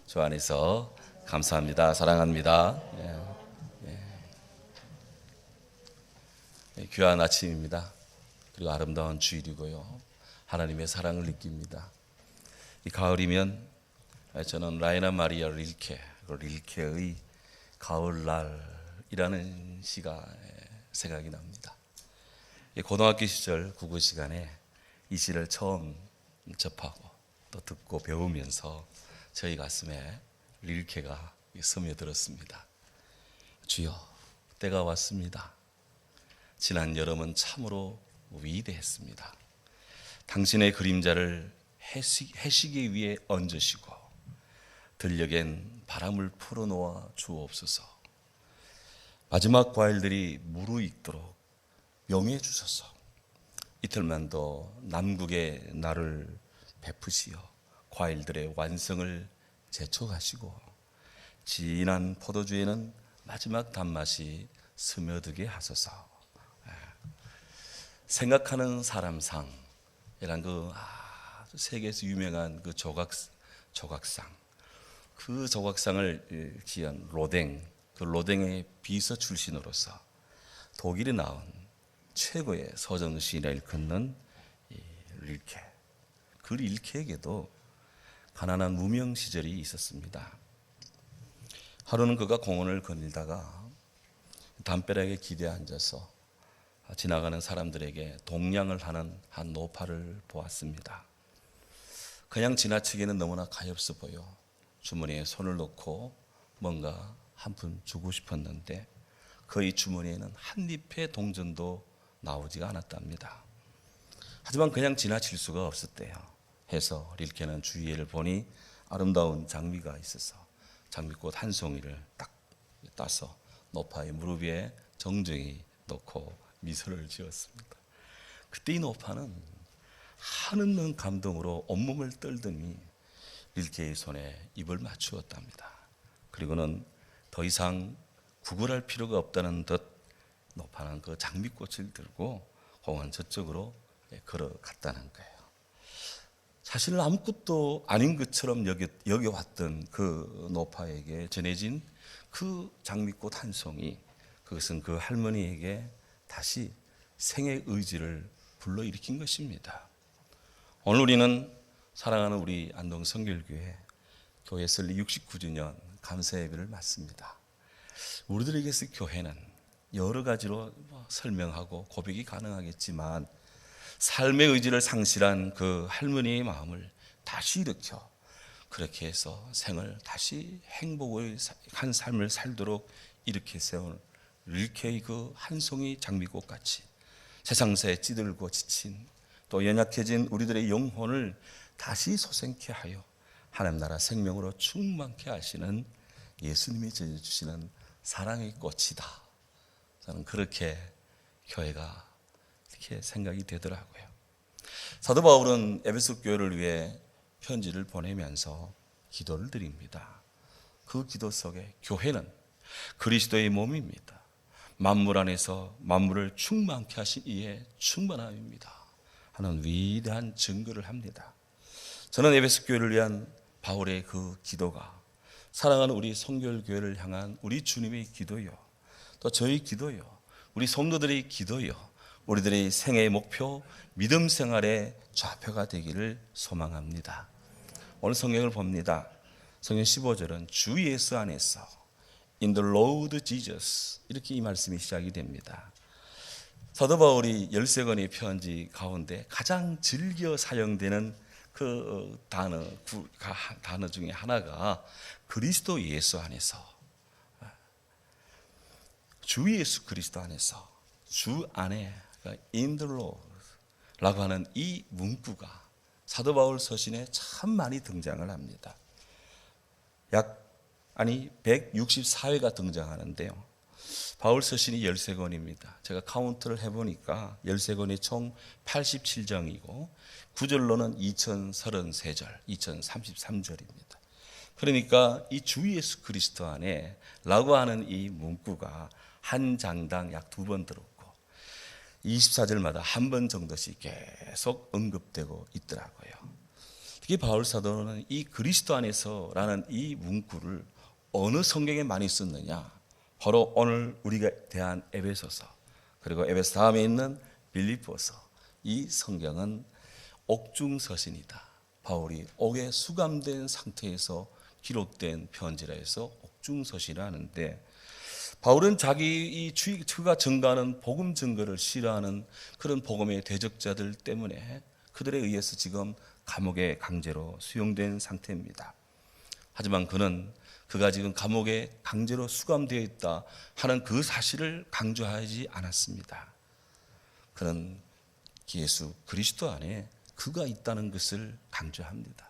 주 안에서 감사합니다. 사랑합니다. 귀한 아침입니다. 그리고 아름다운 주일이고요. 하나님의 사랑을 느낍니다. 이 가을이면 저는 라이나 마리아 릴케의 가을날이라는 시가 생각이 납니다. 고등학교 시절 국어 시간에 이 시를 처음 접하고 또 듣고 배우면서 저희 가슴에 릴케가 스며들었습니다. 주여, 때가 왔습니다. 지난 여름은 참으로 위대했습니다. 당신의 그림자를 해시기 위에 얹으시고 들녘엔 바람을 풀어놓아 주옵소서. 마지막 과일들이 무르익도록 명해 주소서. 이틀만 더 남국의 날을 베푸시어 과일들의 완성을 재촉하시고 진한 포도주에는 마지막 단맛이 스며들게 하소서. 생각하는 사람상이란 그 세계에서 유명한 그 조각상, 그 조각상을 지은 그 로댕의 비서 출신으로서 독일에 나온 최고의 서정 시인을 일컫는 릴케. 그 릴케에게도 가난한 무명 시절이 있었습니다. 하루는 그가 공원을 거닐다가 담벼락에 기대어 앉아서 지나가는 사람들에게 동냥을 하는 한 노파를 보았습니다. 그냥 지나치기는 너무나 가엾어 보여 주머니에 손을 넣고 뭔가 한 푼 주고 싶었는데 그의 주머니에는 한 잎의 동전도 나오지가 않았답니다. 하지만 그냥 지나칠 수가 없었대요. 해서 릴케는 주위를 보니 아름다운 장미가 있어서 장미꽃 한 송이를 딱 따서 노파의 무릎 위에 정정히 놓고 미소를 지었습니다. 그때 이 노파는 한없는 감동으로 온몸을 떨더니 릴케의 손에 입을 맞추었답니다. 그리고는 더 이상 구걸할 필요가 없다는 듯 노파는 그 장미꽃을 들고 공원 저쪽으로 걸어갔다는 거예요. 사실 아무것도 아닌 것처럼 여겨왔던 그 노파에게 전해진 그 장미꽃 한 송이, 그것은 그 할머니에게 다시 생의 의지를 불러일으킨 것입니다. 오늘 우리는 사랑하는 우리 안동 성결교회 교회 설립 69주년 감사 예배를 맞습니다. 우리들에게서 교회는 여러 가지로 설명하고 고백이 가능하겠지만 삶의 의지를 상실한 그 할머니의 마음을 다시 일으켜 그렇게 해서 생을 다시 행복의 한 삶을 살도록 이렇게 세운 릴케의 그 한 송이 장미꽃 같이 세상사에 찌들고 지친 또 연약해진 우리들의 영혼을 다시 솟생케 하여 하나님 나라 생명으로 충만케 하시는 예수님이 주시는 사랑의 꽃이다. 저는 그렇게 교회가 이렇게 생각이 되더라고요. 사도 바울은 에베소 교회를 위해 편지를 보내면서 기도를 드립니다. 그 기도 속에 교회는 그리스도의 몸입니다. 만물 안에서 만물을 충만케 하신 이의 충만함입니다 하는 위대한 증거를 합니다. 저는 에베소 교회를 위한 바울의 그 기도가 사랑하는 우리 성결교회를 향한 우리 주님의 기도요, 또 저희 기도요, 우리 성도들의 기도요, 우리들의 생애의 목표, 믿음 생활의 좌표가 되기를 소망합니다. 오늘 성경을 봅니다. 성경 15절은 주 예수 안에서 In the Lord Jesus, 이렇게 이 말씀이 시작이 됩니다. 사도 바울이 13권의 편지 가운데 가장 즐겨 사용되는 그 단어 중에 하나가 그리스도 예수 안에서, 주 예수 그리스도 안에서, 주 안에, In the Lord 라고 하는 이 문구가 사도 바울 서신에 참 많이 등장을 합니다. 164회가 등장하는데요. 바울 서신이 13권입니다. 제가 카운트를 해보니까 13권이 총 87장이고 9절로는 2033절, 2033절입니다. 그러니까 이 주 예수 그리스도 안에 라고 하는 이 문구가 한 장당 약 2번 들었고 24절마다 한 번 정도씩 계속 언급되고 있더라고요. 특히 바울 사도는 이 그리스도 안에서라는 이 문구를 어느 성경에 많이 썼느냐? 바로 오늘 우리가 대한 에베소서, 그리고 에베소 다음에 있는 빌립보서. 이 성경은 옥중서신이다. 바울이 옥에 수감된 상태에서 기록된 편지라 해서 옥중서신이라 하는데, 바울은 자기 그가 증거하는 복음 증거를 싫어하는 그런 복음의 대적자들 때문에 그들에 의해서 지금 감옥에 강제로 수용된 상태입니다. 하지만 그가 지금 감옥에 강제로 수감되어 있다 하는 그 사실을 강조하지 않았습니다. 그는 예수 그리스도 안에 그가 있다는 것을 강조합니다.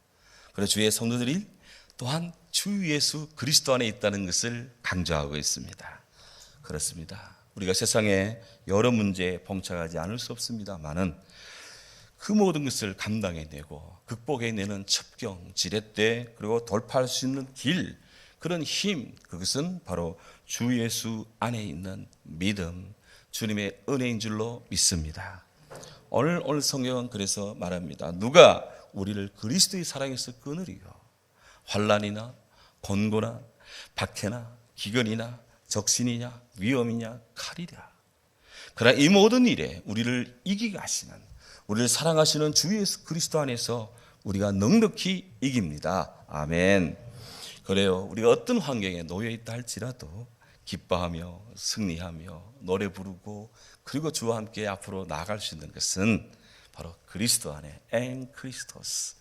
그래서 주의 성도들이 또한 주 예수 그리스도 안에 있다는 것을 강조하고 있습니다. 그렇습니다. 우리가 세상에 여러 문제에 봉착하지 않을 수 없습니다만은 그 모든 것을 감당해내고 극복해내는 첩경, 지렛대, 그리고 돌파할 수 있는 길, 그런 힘, 그것은 바로 주 예수 안에 있는 믿음, 주님의 은혜인 줄로 믿습니다. 오늘 성경은 그래서 말합니다. 누가 우리를 그리스도의 사랑에서 끊으리요? 환난이나 곤고나 박해나 기근이나 적신이냐 위험이냐 칼이랴. 그러나 이 모든 일에 우리를 이기게 하시는, 우리를 사랑하시는 주 예수 그리스도 안에서 우리가 넉넉히 이깁니다. 아멘. 그래요. 우리가 어떤 환경에 놓여 있다 할지라도 기뻐하며 승리하며 노래 부르고 그리고 주와 함께 앞으로 나아갈 수 있는 것은 바로 그리스도 안에 in Christos,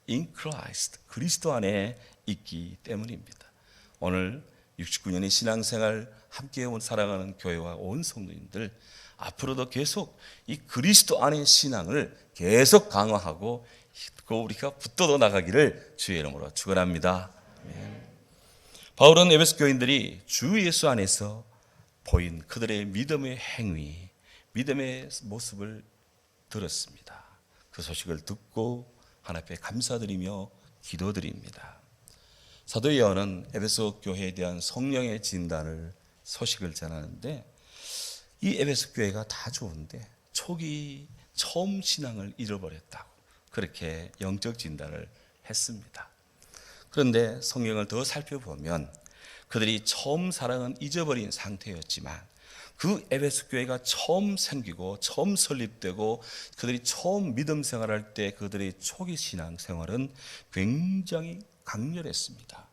in Christ, 그리스도 안에 있기 때문입니다. 오늘 69년의 신앙생활 함께 살아가는 교회와 온 성도님들, 앞으로도 계속 이 그리스도 안의 신앙을 계속 강화하고 우리가 붙들어 나가기를 주의 이름으로 축원합니다. 바울은 에베소 교인들이 주 예수 안에서 보인 그들의 믿음의 행위, 믿음의 모습을 들었습니다. 그 소식을 듣고 하나님 앞에 감사드리며 기도드립니다. 사도 요한은 에베소 교회에 대한 성령의 진단을 소식을 전하는데, 이 에베소 교회가 다 좋은데 초기 처음 신앙을 잃어버렸다고 그렇게 영적 진단을 했습니다. 그런데 성경을 더 살펴보면 그들이 처음 사랑은 잊어버린 상태였지만 그 에베소 교회가 처음 생기고 처음 설립되고 그들이 처음 믿음 생활할 때 그들의 초기 신앙 생활은 굉장히 강렬했습니다.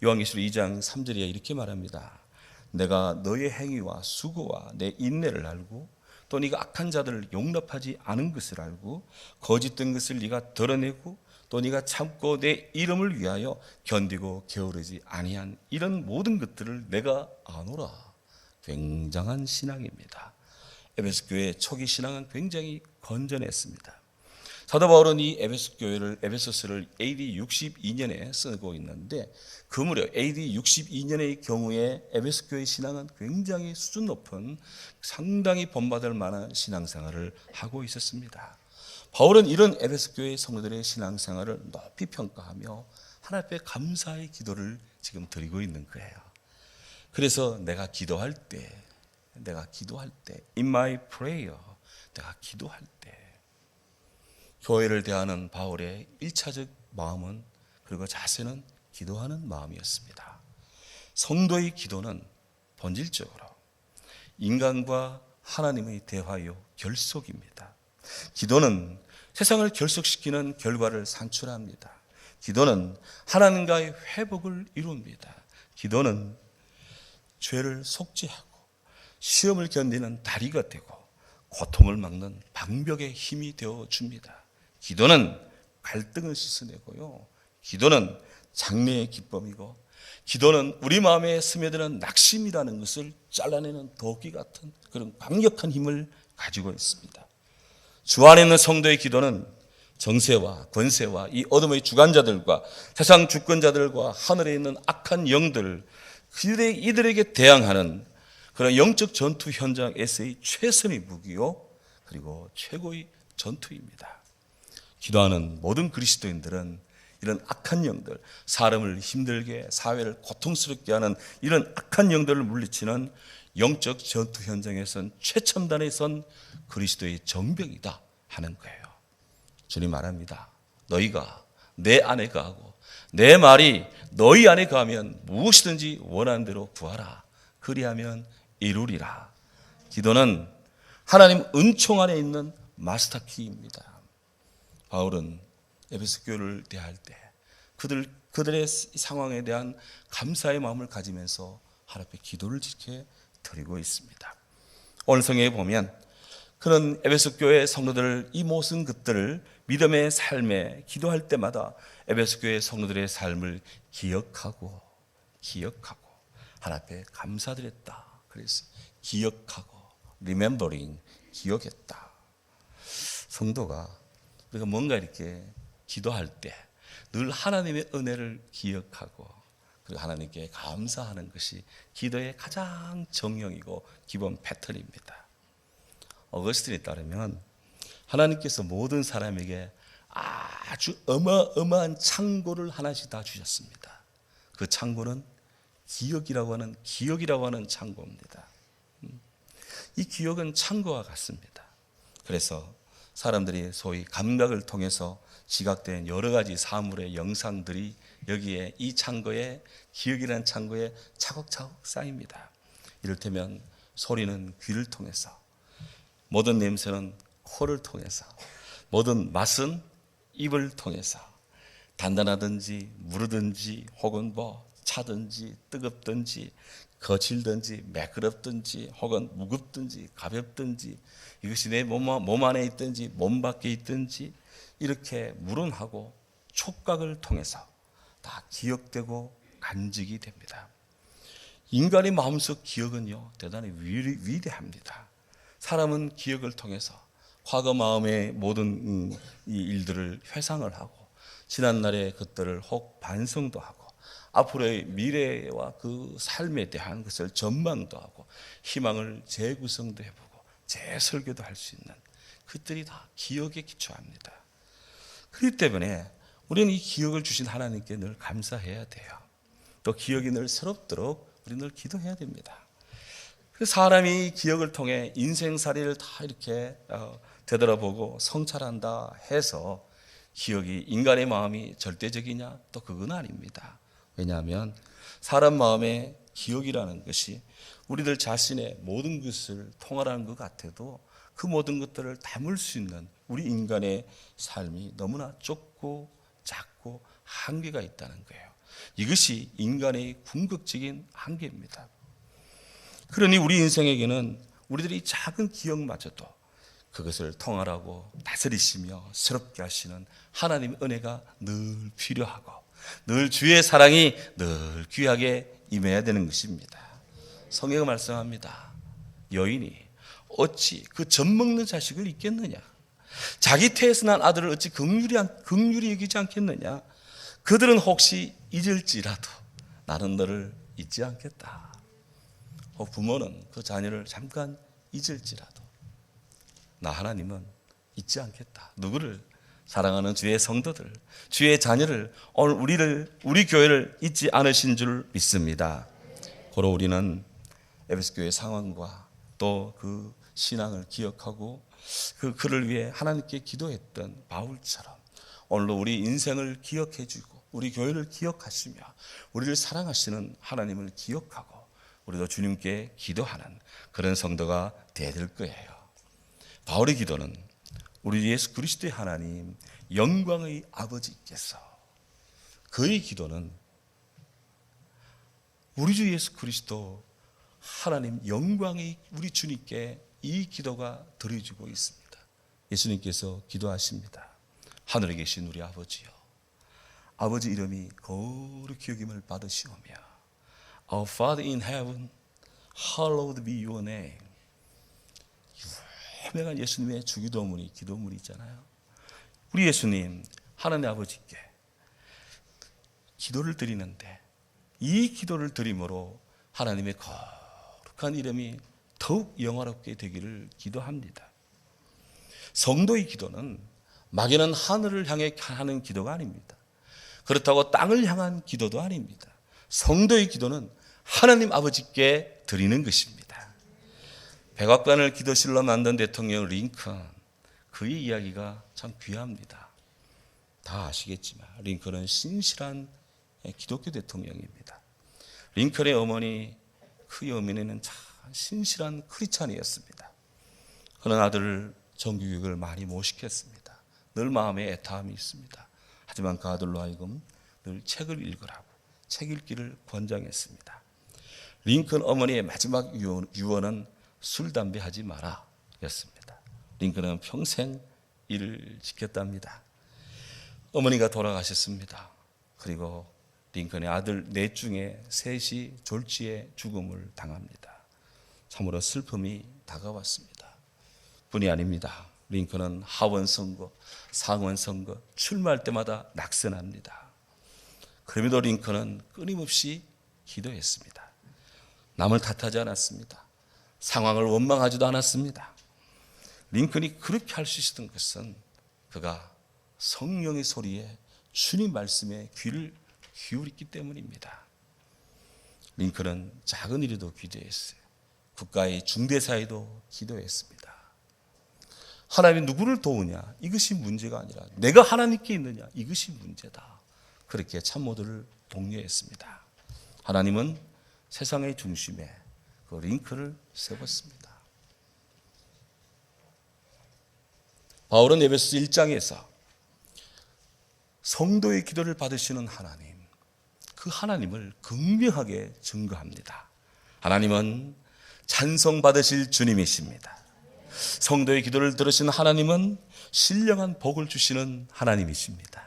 요한계시록 2장 3절에 이렇게 말합니다. 내가 너의 행위와 수고와 내 인내를 알고 또 네가 악한 자들을 용납하지 않은 것을 알고 거짓된 것을 네가 드러내고 또 네가 참고 내 이름을 위하여 견디고 게으르지 아니한 이런 모든 것들을 내가 아노라. 굉장한 신앙입니다. 에베소 교회의 초기 신앙은 굉장히 건전했습니다. 사도 바울은 이 에베소서를 AD 62년에 쓰고 있는데, 그 무렵 AD 62년의 경우에 에베소 교회 신앙은 굉장히 수준 높은, 상당히 본받을 만한 신앙생활을 하고 있었습니다. 바울은 이런 에베소 교회 성도들의 신앙생활을 높이 평가하며 하나님 앞에 감사의 기도를 지금 드리고 있는 거예요. 그래서 내가 기도할 때 in my prayer, 내가 기도할 때 교회를 대하는 바울의 1차적 마음은, 그리고 자세는 기도하는 마음이었습니다. 성도의 기도는 본질적으로 인간과 하나님의 대화요 결속입니다. 기도는 세상을 결속시키는 결과를 산출합니다. 기도는 하나님과의 회복을 이룹니다. 기도는 죄를 속죄하고 시험을 견디는 다리가 되고 고통을 막는 방벽의 힘이 되어 줍니다. 기도는 갈등을 씻어내고요. 기도는 장래의 기쁨이고, 기도는 우리 마음에 스며드는 낙심이라는 것을 잘라내는 도끼 같은 그런 강력한 힘을 가지고 있습니다. 주 안에 있는 성도의 기도는 정세와 권세와 이 어둠의 주관자들과 세상 주권자들과 하늘에 있는 악한 영들, 이들에게 대항하는 그런 영적 전투 현장에서의 최선의 무기요, 그리고 최고의 전투입니다. 기도하는 모든 그리스도인들은 이런 악한 영들, 사람을 힘들게 사회를 고통스럽게 하는 이런 악한 영들을 물리치는 영적 전투 현장에선 최첨단에 선 그리스도의 정병이다 하는 거예요. 주님 말합니다. 너희가 내 안에 거하고 내 말이 너희 안에 거하면 무엇이든지 원하는 대로 구하라. 그리하면 이루리라. 기도는 하나님 은총 안에 있는 마스터키입니다. 바울은 에베소 교회를 대할 때 그들의 상황에 대한 감사의 마음을 가지면서 하나님 앞에 기도를 지켜 드리고 있습니다. 오늘 성경에 보면 그는 에베소 교회 성도들 이 모든 것들을 믿음의 삶에 기도할 때마다 에베소 교회 성도들의 삶을 기억하고 하나님 앞에 감사드렸다. 그래서 기억하고 remembering 기억했다. 성도가 우리가 뭔가 이렇게 기도할 때 늘 하나님의 은혜를 기억하고 그리고 하나님께 감사하는 것이 기도의 가장 정형이고 기본 패턴입니다. 어거스틴에 따르면 하나님께서 모든 사람에게 아주 어마어마한 창고를 하나씩 다 주셨습니다. 그 창고는 기억이라고 하는 창고입니다. 이 기억은 창고와 같습니다. 그래서 사람들이 소위 감각을 통해서 지각된 여러 가지 사물의 영상들이 여기에 이 창고에 기억이라는 창고에 차곡차곡 쌓입니다. 이를테면 소리는 귀를 통해서, 모든 냄새는 코를 통해서, 모든 맛은 입을 통해서, 단단하든지 무르든지 혹은 차든지 뜨겁든지 거칠든지 매끄럽든지 혹은 무겁든지 가볍든지 이것이 내 몸 안에 있든지 몸 밖에 있든지 이렇게 물음하고 촉각을 통해서 다 기억되고 간직이 됩니다. 인간의 마음속 기억은요 대단히 위대합니다. 사람은 기억을 통해서 과거 마음의 모든 이 일들을 회상을 하고 지난날의 것들을 혹 반성도 하고 앞으로의 미래와 그 삶에 대한 것을 전망도 하고 희망을 재구성도 해보고 재설계도 할 수 있는 그것들이 다 기억에 기초합니다. 그렇기 때문에 우리는 이 기억을 주신 하나님께 늘 감사해야 돼요. 또 기억이 늘 새롭도록 우리 늘 기도해야 됩니다. 사람이 기억을 통해 인생살이를 다 이렇게 되돌아보고 성찰한다 해서 기억이 인간의 마음이 절대적이냐? 또 그건 아닙니다. 왜냐하면 사람 마음의 기억이라는 것이 우리들 자신의 모든 것을 통할하는 것 같아도 그 모든 것들을 담을 수 있는 우리 인간의 삶이 너무나 좁고 작고 한계가 있다는 거예요. 이것이 인간의 궁극적인 한계입니다. 그러니 우리 인생에게는 우리들이 작은 기억마저도 그것을 통할하고 다스리시며 새롭게 하시는 하나님의 은혜가 늘 필요하고 늘 주의 사랑이 늘 귀하게 임해야 되는 것입니다. 성경은 말씀합니다. 여인이 어찌 그 젖먹는 자식을 잊겠느냐? 자기 태에서 난 아들을 어찌 긍휼히 여기지 않겠느냐? 그들은 혹시 잊을지라도 나는 너를 잊지 않겠다. 부모는 그 자녀를 잠깐 잊을지라도 나 하나님은 잊지 않겠다. 누구를? 사랑하는 주의 성도들, 주의 자녀를, 오늘 우리 교회를 잊지 않으신 줄 믿습니다. 고로 우리는 에베소 교회 상황과 또 그 신앙을 기억하고 그를 위해 하나님께 기도했던 바울처럼 오늘도 우리 인생을 기억해 주고 우리 교회를 기억하시며 우리를 사랑하시는 하나님을 기억하고 우리도 주님께 기도하는 그런 성도가 되어야 될 거예요. 바울의 기도는 우리 예수 그리스도의 하나님 영광의 아버지께서, 그의 기도는 우리 주 예수 그리스도 하나님 영광의 우리 주님께 이 기도가 드려지고 있습니다. 예수님께서 기도하십니다. 하늘에 계신 우리 아버지요, 아버지 이름이 거룩히 여김을 받으시오며 Our Father in heaven, hallowed be your name. 유명한 예수님의 주기도문이 기도문이 있잖아요. 우리 예수님 하나님 아버지께 기도를 드리는데 이 기도를 드림으로 하나님의 거룩한 이름이 더욱 영화롭게 되기를 기도합니다. 성도의 기도는 막연한 하늘을 향해 하는 기도가 아닙니다. 그렇다고 땅을 향한 기도도 아닙니다. 성도의 기도는 하나님 아버지께 드리는 것입니다. 백악관을 기도실로 만든 대통령 링컨, 그의 이야기가 참 귀합니다. 다 아시겠지만 링컨은 신실한 기독교 대통령입니다. 링컨의 어머니, 그의 어머니는 참 신실한 크리스찬이었습니다. 그런 아들을 정규교육을 많이 못 시켰습니다. 늘 마음에 애타함이 있습니다. 하지만 그 아들로 하여금 늘 책을 읽으라고 책 읽기를 권장했습니다. 링컨 어머니의 마지막 유언은 술, 담배 하지 마라 였습니다. 링컨은 평생 이를 지켰답니다. 어머니가 돌아가셨습니다. 그리고 링컨의 아들 넷 중에 셋이 졸지에 죽음을 당합니다. 참으로 슬픔이 다가왔습니다. 뿐이 아닙니다. 링컨은 하원 선거, 상원 선거 출마할 때마다 낙선합니다. 그럼에도 링컨은 끊임없이 기도했습니다. 남을 탓하지 않았습니다. 상황을 원망하지도 않았습니다. 링컨이 그렇게 할 수 있었던 것은 그가 성령의 소리에 주님 말씀에 귀를 기울였기 때문입니다. 링컨은 작은 일에도 기도했어요. 국가의 중대사에도 기도했습니다. 하나님이 누구를 도우냐? 이것이 문제가 아니라 내가 하나님께 있느냐? 이것이 문제다. 그렇게 참모들을 독려했습니다. 하나님은 세상의 중심에 그 링컨을 세웠습니다. 바울은 에베소 1장에서 성도의 기도를 받으시는 하나님, 그 하나님을 극명하게 증거합니다. 하나님은 찬송받으실 주님이십니다. 성도의 기도를 들으시는 하나님은 신령한 복을 주시는 하나님이십니다.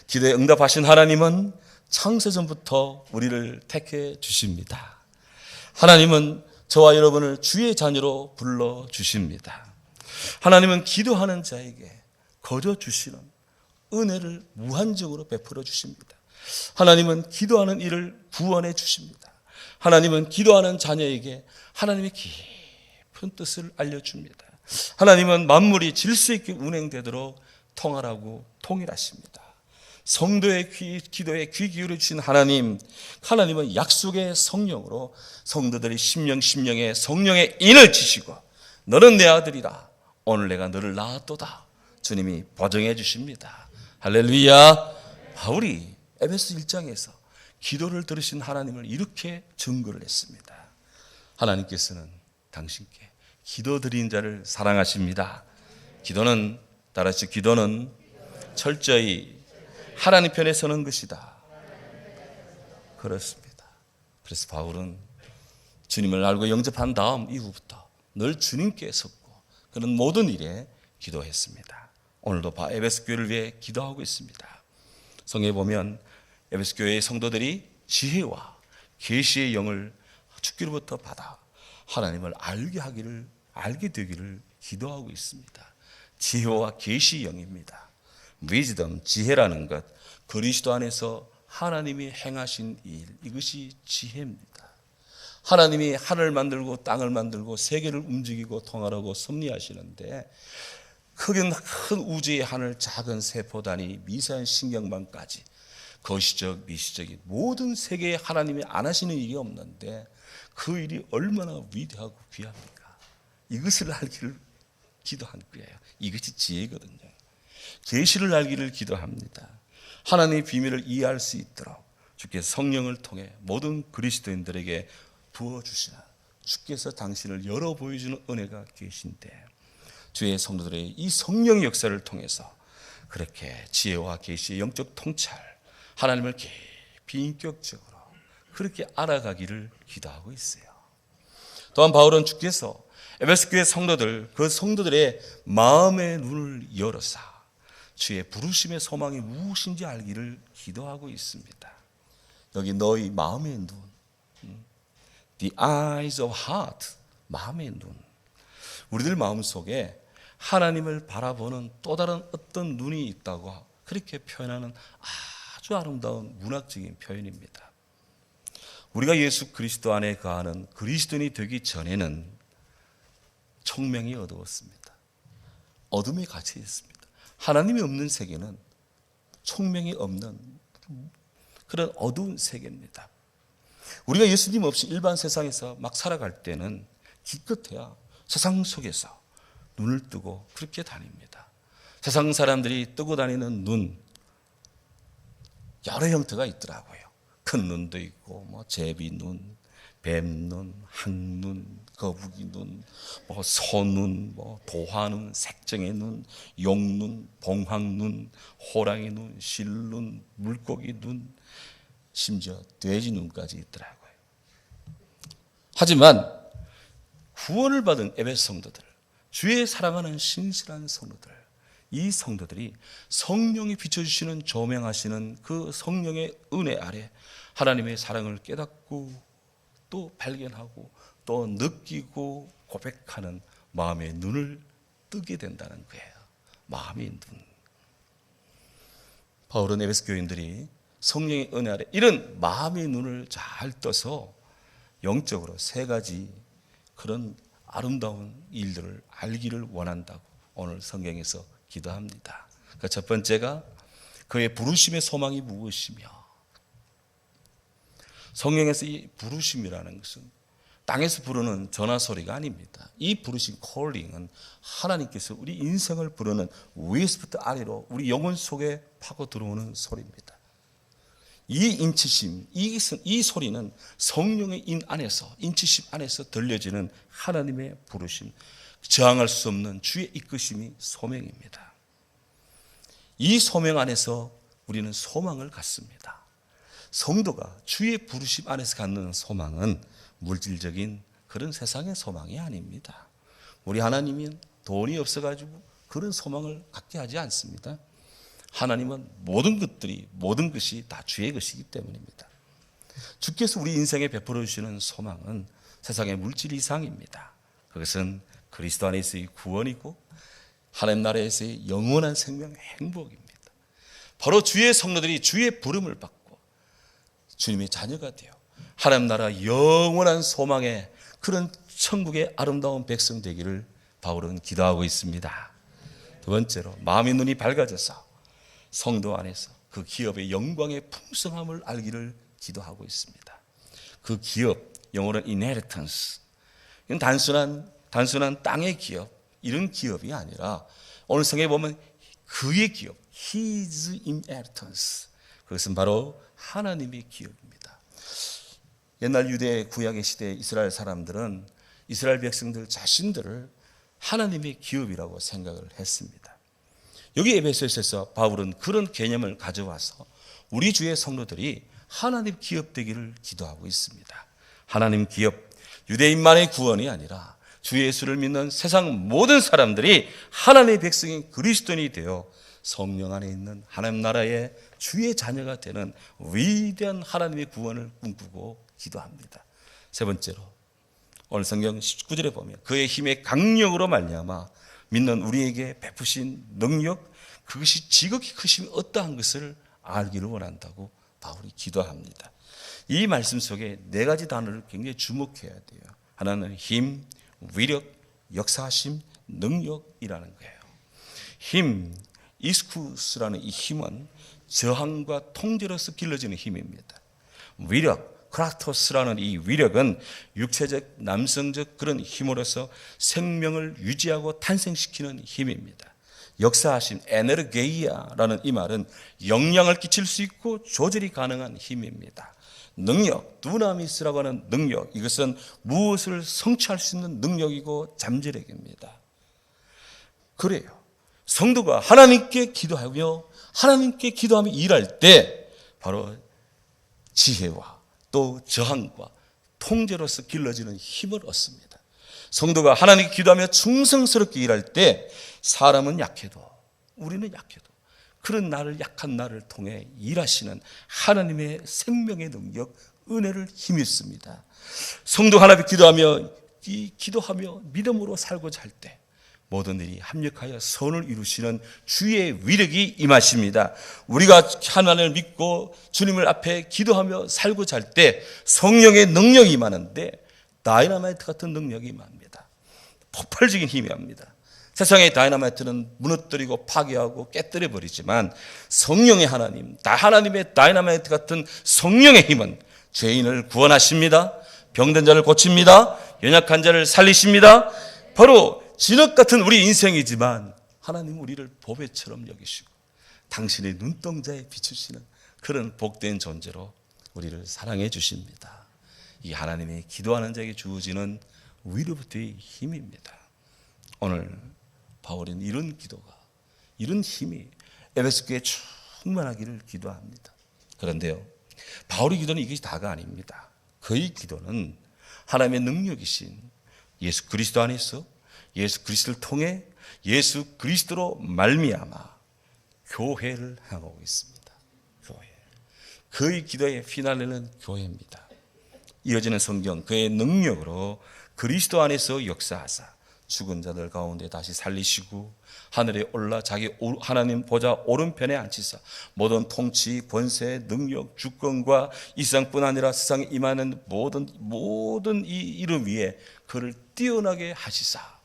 기도에 응답하신 하나님은 창세전부터 우리를 택해 주십니다. 하나님은 저와 여러분을 주의 자녀로 불러주십니다. 하나님은 기도하는 자에게 거저 주시는 은혜를 무한정으로 베풀어 주십니다. 하나님은 기도하는 이를 구원해 주십니다. 하나님은 기도하는 자녀에게 하나님의 깊은 뜻을 알려줍니다. 하나님은 만물이 질서 있게 운행되도록 통하라고 통일하십니다. 성도의 기도에 귀 기울여 주신 하나님은 약속의 성령으로 성도들이 심령에 성령의 인을 지시고 너는 내 아들이라 오늘 내가 너를 낳았도다 주님이 보증해 주십니다. 할렐루야. 바울이 에베소 1장에서 기도를 들으신 하나님을 이렇게 증거를 했습니다. 하나님께서는 당신께 기도드린 자를 사랑하십니다. 기도는 따라서 기도는 철저히 하나님 편에 서는 것이다. 그렇습니다. 그래서 바울은 주님을 알고 영접한 다음 이후부터 늘 주님께 섰고 그런 모든 일에 기도했습니다. 오늘도 에베소 교회를 위해 기도하고 있습니다. 성경에 보면 에베소 교회의 성도들이 지혜와 계시의 영을 주께로부터 받아 하나님을 알게 되기를 기도하고 있습니다. 지혜와 계시의 영입니다. 위즈덤, 지혜라는 것, 그리스도 안에서 하나님이 행하신 일, 이것이 지혜입니다. 하나님이 하늘을 만들고 땅을 만들고 세계를 움직이고 통할하고 섭리하시는데 큰 우주의 하늘, 작은 세포 단위, 미세한 신경망까지 거시적, 미시적인 모든 세계에 하나님이 안 하시는 일이 없는데 그 일이 얼마나 위대하고 귀합니까? 이것을 알기를 기도한 거예요. 이것이 지혜거든요. 계시를 알기를 기도합니다. 하나님의 비밀을 이해할 수 있도록 주께서 성령을 통해 모든 그리스도인들에게 부어주시나 주께서 당신을 열어 보여주는 은혜가 계신데 주의 성도들의 이 성령의 역사를 통해서 그렇게 지혜와 계시의 영적 통찰, 하나님을 깊이 인격적으로 그렇게 알아가기를 기도하고 있어요. 또한 바울은 주께서 에베소 교회 성도들, 그 성도들의 마음의 눈을 열어사 주의 부르심의 소망이 무엇인지 알기를 기도하고 있습니다. 여기 너희 마음의 눈, the eyes of heart, 마음의 눈. 우리들 마음속에 하나님을 바라보는 또 다른 어떤 눈이 있다고 그렇게 표현하는 아주 아름다운 문학적인 표현입니다. 우리가 예수 그리스도 안에 거하는 그리스도인이 되기 전에는 총명이 어두웠습니다. 어둠에 갇혀 있습니다. 하나님이 없는 세계는 총명이 없는 그런 어두운 세계입니다. 우리가 예수님 없이 일반 세상에서 막 살아갈 때는 기껏해야 세상 속에서 눈을 뜨고 그렇게 다닙니다. 세상 사람들이 뜨고 다니는 눈, 여러 형태가 있더라고요. 큰 눈도 있고, 제비눈, 뱀눈, 항눈, 거북이눈, 소눈, 도화눈, 색정의 눈, 용눈, 봉황눈, 호랑이눈, 실눈, 물고기눈, 심지어 돼지눈까지 있더라고요. 하지만 구원을 받은 에베소 성도들, 주의 사랑하는 신실한 성도들, 이 성도들이 성령이 비춰주시는 조명하시는 그 성령의 은혜 아래 하나님의 사랑을 깨닫고 또 발견하고 또 느끼고 고백하는 마음의 눈을 뜨게 된다는 거예요. 마음의 눈. 바울은 에베소 교인들이 성령의 은혜 아래 이런 마음의 눈을 잘 떠서 영적으로 세 가지 그런 아름다운 일들을 알기를 원한다고 오늘 성경에서 기도합니다. 그러니까 첫 번째가 그의 부르심의 소망이 무엇이며, 성령에서 이 부르심이라는 것은 땅에서 부르는 전화 소리가 아닙니다. 이 부르심 콜링은 하나님께서 우리 인생을 부르는 위에서부터 아래로 우리 영혼 속에 파고 들어오는 소리입니다. 이 인치심, 이 소리는 성령의 인치심 안에서 들려지는 하나님의 부르심, 저항할 수 없는 주의 이끄심이 소명입니다. 이 소명 안에서 우리는 소망을 갖습니다. 성도가 주의 부르심 안에서 갖는 소망은 물질적인 그런 세상의 소망이 아닙니다. 우리 하나님은 돈이 없어가지고 그런 소망을 갖게 하지 않습니다. 하나님은 모든 것이 다 주의 것이기 때문입니다. 주께서 우리 인생에 베풀어 주시는 소망은 세상의 물질 이상입니다. 그것은 그리스도 안에서의 구원이고 하나님 나라에서의 영원한 생명, 행복입니다. 바로 주의 성도들이 주의 부름을 받고 주님의 자녀가 되어 하나님 나라 영원한 소망의 그런 천국의 아름다운 백성 되기를 바울은 기도하고 있습니다. 두 번째로 마음의 눈이 밝아져서 성도 안에서 그 기업의 영광의 풍성함을 알기를 기도하고 있습니다. 그 기업, 영어로는 inheritance. 이건 단순한 땅의 기업, 이런 기업이 아니라 오늘 성경에 보면 그의 기업, his inheritance. 그것은 바로 하나님의 기업입니다. 옛날 유대 구약의 시대 이스라엘 사람들은 이스라엘 백성들 자신들을 하나님의 기업이라고 생각을 했습니다. 여기 에베소서에서 바울은 그런 개념을 가져와서 우리 주의 성도들이 하나님 기업 되기를 기도하고 있습니다. 하나님 기업, 유대인만의 구원이 아니라 주 예수를 믿는 세상 모든 사람들이 하나님의 백성인 그리스도인이 되어 성령 안에 있는 하나님 나라의 주의 자녀가 되는 위대한 하나님의 구원을 꿈꾸고 기도합니다. 세 번째로 오늘 성경 19절에 보면 그의 힘의 강력으로 말미암아 믿는 우리에게 베푸신 능력, 그것이 지극히 크심이 어떠한 것을 알기를 원한다고 바울이 기도합니다. 이 말씀 속에 네 가지 단어를 굉장히 주목해야 돼요. 하나는 힘, 위력, 역사하심, 능력이라는 거예요. 힘, 이스쿠스라는 이 힘은 저항과 통제로서 길러지는 힘입니다. 위력, 크라토스라는 이 위력은 육체적, 남성적 그런 힘으로서 생명을 유지하고 탄생시키는 힘입니다. 역사하심, 에너게이아라는 이 말은 영향을 끼칠 수 있고 조절이 가능한 힘입니다. 능력, 두나미스라고 하는 능력, 이것은 무엇을 성취할 수 있는 능력이고 잠재력입니다. 그래요. 성도가 하나님께 기도하며 일할 때 바로 지혜와 또 저항과 통제로서 길러지는 힘을 얻습니다. 성도가 하나님께 기도하며 충성스럽게 일할 때 사람은 약해도 우리는 약해도 그런 약한 나를 통해 일하시는 하나님의 생명의 능력, 은혜를 힘입습니다. 성도 하나님께 기도하며 믿음으로 살고자 할 때 모든 일이 합력하여 선을 이루시는 주의 위력이 임하십니다. 우리가 하나님을 믿고 주님을 앞에 기도하며 살고자 할 때 성령의 능력이 임하는데 다이너마이트 같은 능력이 임합니다. 폭발적인 힘이 합니다. 세상의 다이너마이트는 무너뜨리고 파괴하고 깨뜨려 버리지만 성령의 하나님의 다이너마이트 같은 성령의 힘은 죄인을 구원하십니다. 병든 자를 고칩니다. 연약한 자를 살리십니다. 바로 진흙 같은 우리 인생이지만 하나님 우리를 보배처럼 여기시고 당신의 눈동자에 비추시는 그런 복된 존재로 우리를 사랑해 주십니다. 이 하나님이 기도하는 자에게 주어지는 위로부터의 힘입니다. 오늘 바울은 이런 기도가, 이런 힘이 에베소 교회에 충만하기를 기도합니다. 그런데요, 바울의 기도는 이것이 다가 아닙니다. 그의 기도는 하나님의 능력이신 예수 그리스도 안에서 예수 그리스도를 통해 예수 그리스도로 말미암아 교회를 향하고 있습니다. 교회. 그의 기도의 피날레는 교회입니다. 이어지는 성경, 그의 능력으로 그리스도 안에서 역사하사 죽은 자들 가운데 다시 살리시고 하늘에 올라 자기 하나님 보좌 오른편에 앉히사 모든 통치, 권세, 능력, 주권과 이 세상뿐 아니라 세상에 임하는 모든 이 이름 위에 그를 뛰어나게 하시사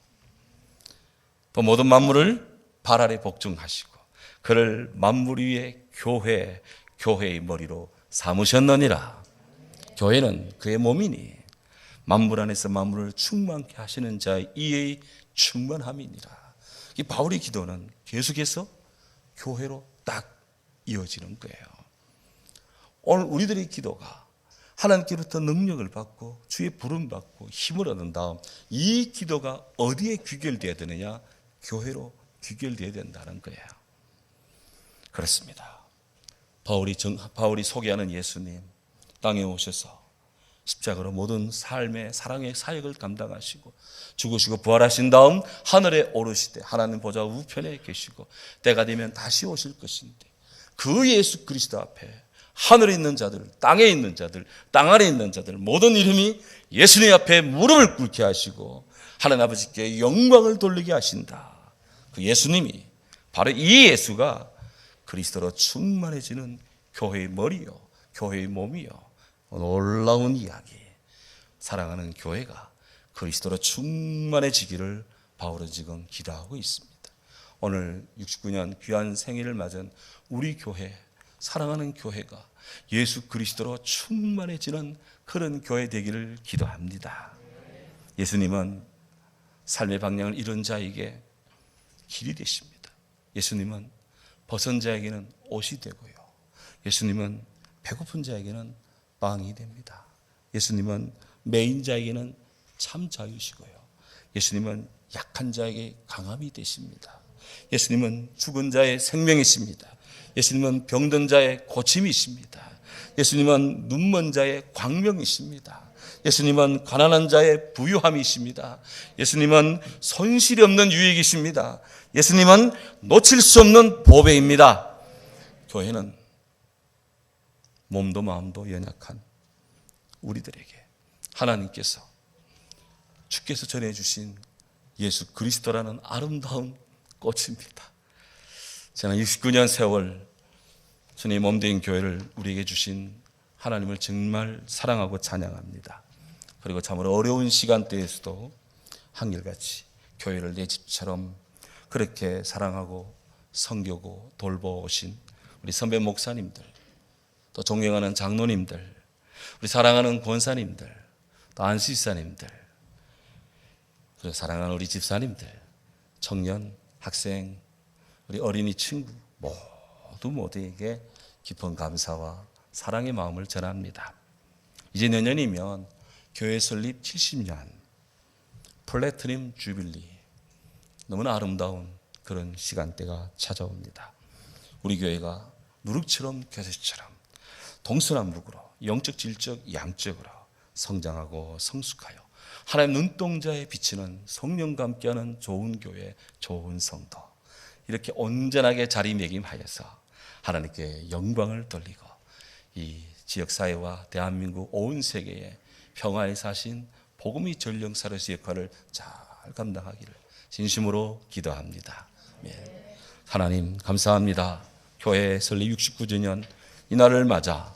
또 모든 만물을 발 아래 복종하시고 그를 만물 위에 교회의 머리로 삼으셨느니라. 교회는 그의 몸이니 만물 안에서 만물을 충만케 하시는 자의 이의 충만함이니라. 이 바울의 기도는 계속해서 교회로 딱 이어지는 거예요. 오늘 우리들의 기도가 하나님께로부터 능력을 받고 주의 부름 받고 힘을 얻은 다음 이 기도가 어디에 귀결되어야 되느냐? 교회로 귀결되어야 된다는 거예요. 그렇습니다. 바울이 소개하는 예수님 땅에 오셔서 십자가로 모든 삶의 사랑의 사역을 감당하시고 죽으시고 부활하신 다음 하늘에 오르시되 하나님 보좌 우편에 계시고 때가 되면 다시 오실 것인데 그 예수 그리스도 앞에 하늘에 있는 자들, 땅에 있는 자들, 땅 아래에 있는 자들 모든 이름이 예수님 앞에 무릎을 꿇게 하시고 하나님 아버지께 영광을 돌리게 하신다. 그 예수님이 바로 이 예수가 그리스도로 충만해지는 교회의 머리요, 교회의 몸이요. 놀라운 이야기. 사랑하는 교회가 그리스도로 충만해지기를 바울은 지금 기도하고 있습니다. 오늘 69년 귀한 생일을 맞은 우리 교회, 사랑하는 교회가 예수 그리스도로 충만해지는 그런 교회 되기를 기도합니다. 예수님은 삶의 방향을 잃은 자에게 길이 되십니다. 예수님은 벗은 자에게는 옷이 되고요. 예수님은 배고픈 자에게는 빵이 됩니다. 예수님은 매인 자에게는 참 자유시고요. 예수님은 약한 자에게 강함이 되십니다. 예수님은 죽은 자의 생명이십니다. 예수님은 병든 자의 고침이십니다. 예수님은 눈먼 자의 광명이십니다. 예수님은 가난한 자의 부유함이십니다. 예수님은 손실이 없는 유익이십니다. 예수님은 놓칠 수 없는 보배입니다. 교회는 몸도 마음도 연약한 우리들에게 하나님께서 주께서 전해주신 예수 그리스도라는 아름다운 꽃입니다. 지난 69년 세월 주님 몸된 교회를 우리에게 주신 하나님을 정말 사랑하고 찬양합니다. 그리고 참으로 어려운 시간대에서도 한결같이 교회를 내 집처럼 그렇게 사랑하고 섬기고 돌보신 우리 선배 목사님들, 또 존경하는 장로님들, 우리 사랑하는 권사님들, 또 안수집사님들, 그리고 사랑하는 우리 집사님들, 청년, 학생, 우리 어린이 친구 모두에게 깊은 감사와 사랑의 마음을 전합니다. 이제 내년이면 교회 설립 70년 플래티넘 주빌리, 너무나 아름다운 그런 시간대가 찾아옵니다. 우리 교회가 누룩처럼 교세처럼 동서남북으로 영적 질적 양적으로 성장하고 성숙하여 하나님 눈동자에 비치는 성령과 함께하는 좋은 교회, 좋은 성도, 이렇게 온전하게 자리매김하여서 하나님께 영광을 돌리고 이 지역사회와 대한민국 온 세계에 평화에 사신 복음의 전령사로서 역할을 잘 감당하기를 진심으로 기도합니다. 하나님 감사합니다. 교회 설립 69주년 이날을 맞아